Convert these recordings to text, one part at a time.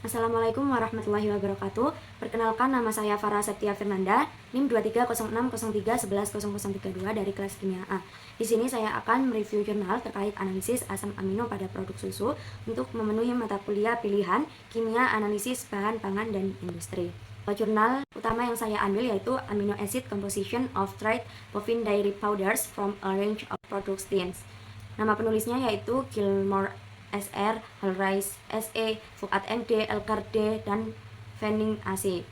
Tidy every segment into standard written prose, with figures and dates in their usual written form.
Assalamualaikum warahmatullahi wabarakatuh. Perkenalkan, nama saya Farah Septia Fernanda, NIM 230603110032 dari kelas Kimia A. Di sini saya akan mereview jurnal terkait analisis asam amino pada produk susu untuk memenuhi mata kuliah pilihan Kimia Analisis Bahan Pangan dan Industri. Jurnal utama yang saya ambil yaitu Amino Acid Composition of Dried Bovine Dairy Powders from a Range of Product Strains. Nama penulisnya yaitu Gilmore SR, Hallrice SE, Fuad MD, Elkarde, dan Fanning AC.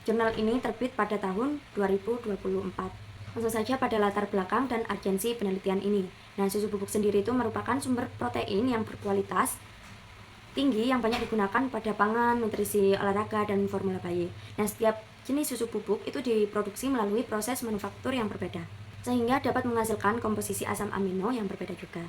Jurnal ini terbit pada tahun 2024. Langsung saja pada latar belakang dan urgensi penelitian ini. Nah, susu bubuk sendiri itu merupakan sumber protein yang berkualitas tinggi yang banyak digunakan pada pangan, nutrisi olahraga, dan formula bayi. Nah, setiap jenis susu bubuk itu diproduksi melalui proses manufaktur yang berbeda, sehingga dapat menghasilkan komposisi asam amino yang berbeda juga.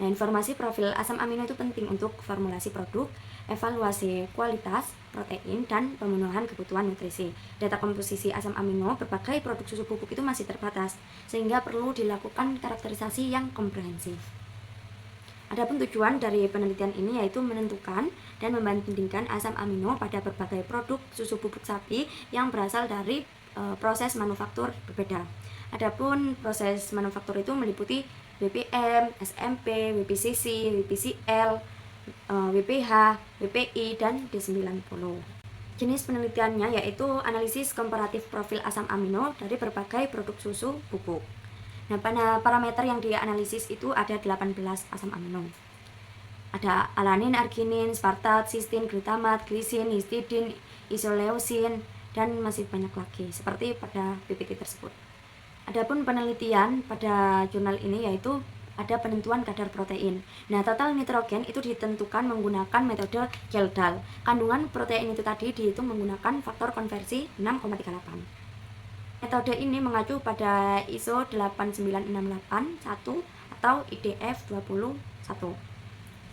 Nah, informasi profil asam amino itu penting untuk formulasi produk, evaluasi kualitas protein, dan pemenuhan kebutuhan nutrisi. Data komposisi asam amino berbagai produk susu bubuk itu masih terbatas, sehingga perlu dilakukan karakterisasi yang komprehensif. Adapun tujuan dari penelitian ini yaitu menentukan dan membandingkan asam amino pada berbagai produk susu bubuk sapi yang berasal dari proses manufaktur berbeda. Adapun proses manufaktur itu meliputi WPM, SMP, WPCC, WPCL, WPH, WPI, dan D90. Jenis penelitiannya yaitu analisis komparatif profil asam amino dari berbagai produk susu bubuk. Nah, pada parameter yang dianalisis itu ada 18 asam amino. Ada alanin, arginin, spartat, cysteine, glutamat, glisin, histidin, isoleucin, dan masih banyak lagi seperti pada PPT tersebut. Adapun penelitian pada jurnal ini yaitu ada penentuan kadar protein. Nah, total nitrogen itu ditentukan menggunakan metode Kjeldahl. Kandungan protein itu tadi dihitung menggunakan faktor konversi 6,38. Metode ini mengacu pada ISO 89681 atau IDF 21.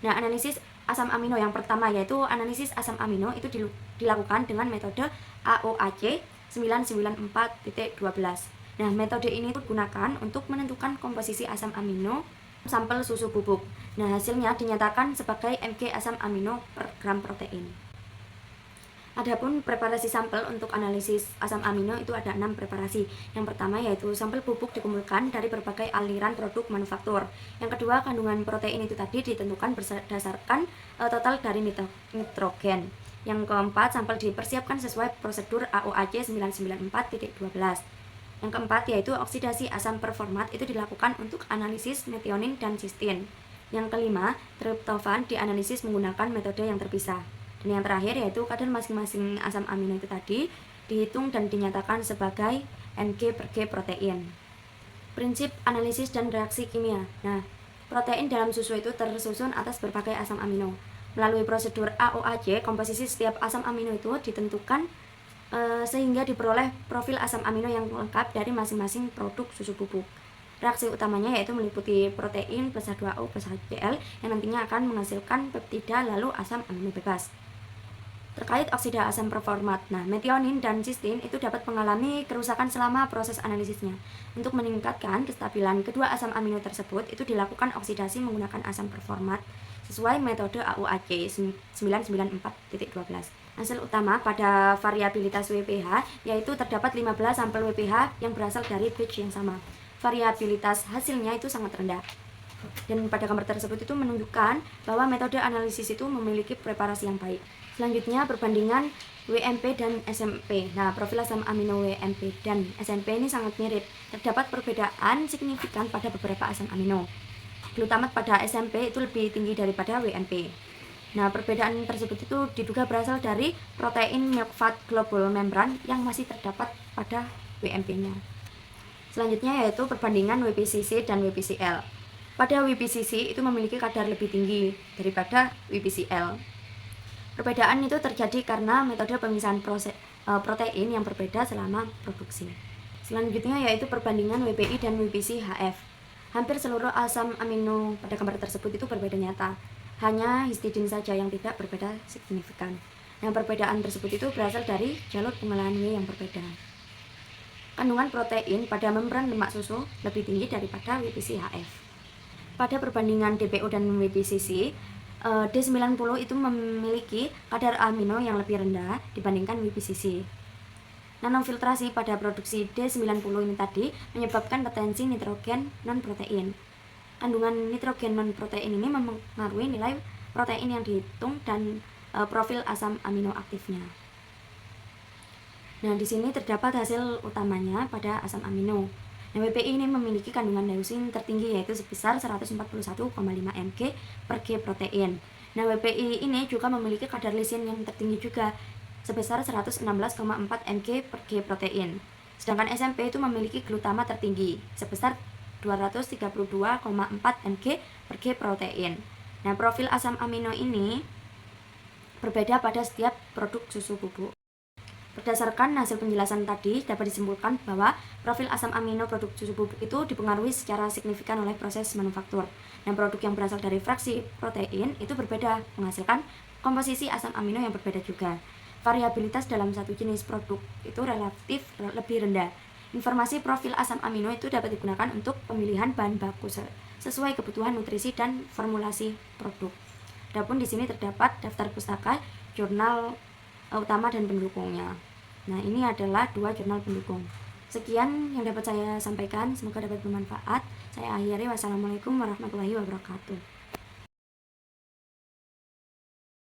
Nah, analisis asam amino yang pertama yaitu analisis asam amino itu dilakukan dengan metode AOAC 994.12. Nah, metode ini digunakan untuk menentukan komposisi asam amino sampel susu bubuk. Nah, hasilnya dinyatakan sebagai mg asam amino per gram protein. Adapun preparasi sampel untuk analisis asam amino itu ada 6 preparasi. Yang pertama yaitu sampel bubuk dikumpulkan dari berbagai aliran produk manufaktur. Yang kedua, kandungan protein itu tadi ditentukan berdasarkan total dari nitrogen. Yang keempat, sampel dipersiapkan sesuai prosedur AOAC 994.12. Yang keempat yaitu oksidasi asam performat itu dilakukan untuk analisis metionin dan cysteine. Yang kelima, triptofan dianalisis menggunakan metode yang terpisah. Dan yang terakhir yaitu kadar masing-masing asam amino itu tadi dihitung dan dinyatakan sebagai mg per g protein. Prinsip analisis dan reaksi kimia. Nah, protein dalam susu itu tersusun atas berbagai asam amino. Melalui prosedur AOAC, komposisi setiap asam amino itu ditentukan sehingga diperoleh profil asam amino yang lengkap dari masing-masing produk susu bubuk. Reaksi utamanya yaitu meliputi protein plus H2O plus HCl yang nantinya akan menghasilkan peptida lalu asam amino bebas. Terkait oksida asam performat, nah metionin dan cysteine itu dapat mengalami kerusakan selama proses analisisnya. Untuk meningkatkan kestabilan kedua asam amino tersebut itu dilakukan oksidasi menggunakan asam performat sesuai metode AOAC 994.12. Hasil utama pada variabilitas WPH yaitu terdapat 15 sampel WPH yang berasal dari batch yang sama. Variabilitas hasilnya itu sangat rendah. Dan pada gambar tersebut itu menunjukkan bahwa metode analisis itu memiliki preparasi yang baik. Selanjutnya perbandingan WMP dan SMP. Nah, profil asam amino WMP dan SMP ini sangat mirip. Terdapat perbedaan signifikan pada beberapa asam amino. Glutamat pada SMP itu lebih tinggi daripada WMP. Nah, perbedaan tersebut itu diduga berasal dari protein milk fat globule membran yang masih terdapat pada WMP-nya. Selanjutnya yaitu perbandingan WPCC dan WPCL. Pada WPCC itu memiliki kadar lebih tinggi daripada WPCL. Perbedaan itu terjadi karena metode pemisahan protein yang berbeda selama produksi. Selanjutnya yaitu perbandingan WPI dan WPC-HF. Hampir seluruh asam amino pada gambar tersebut itu berbeda nyata. Hanya histidin saja yang tidak berbeda signifikan. Nah, perbedaan tersebut itu berasal dari jalur pengolahan W yang berbeda. Kandungan protein pada membran lemak susu lebih tinggi daripada WPC-HF. Pada perbandingan DPO dan WPCC, D90 itu memiliki kadar amino yang lebih rendah dibandingkan WPCC. Nanofiltrasi pada produksi D90 ini tadi menyebabkan retensi nitrogen non-protein. Kandungan nitrogen non-protein ini mempengaruhi nilai protein yang dihitung dan profil asam amino aktifnya. Nah, di sini terdapat hasil utamanya pada asam amino. Nah, WPI ini memiliki kandungan leusin tertinggi yaitu sebesar 141,5 mg per G protein. Nah, WPI ini juga memiliki kadar lisin yang tertinggi juga sebesar 116,4 mg per G protein. Sedangkan SMP itu memiliki glutama tertinggi sebesar 232,4 mg per G protein. Nah, profil asam amino ini berbeda pada setiap produk susu bubuk. Berdasarkan hasil penjelasan tadi, dapat disimpulkan bahwa profil asam amino produk susu bubuk itu dipengaruhi secara signifikan oleh proses manufaktur. Dan produk yang berasal dari fraksi protein itu berbeda, menghasilkan komposisi asam amino yang berbeda juga. Variabilitas dalam satu jenis produk itu relatif lebih rendah. Informasi profil asam amino itu dapat digunakan untuk pemilihan bahan baku sesuai kebutuhan nutrisi dan formulasi produk. Adapun di sini terdapat daftar pustaka, jurnal utama dan pendukungnya. Nah, ini adalah 2 jurnal pendukung. Sekian yang dapat saya sampaikan, semoga dapat bermanfaat. Saya akhiri, wassalamualaikum warahmatullahi wabarakatuh.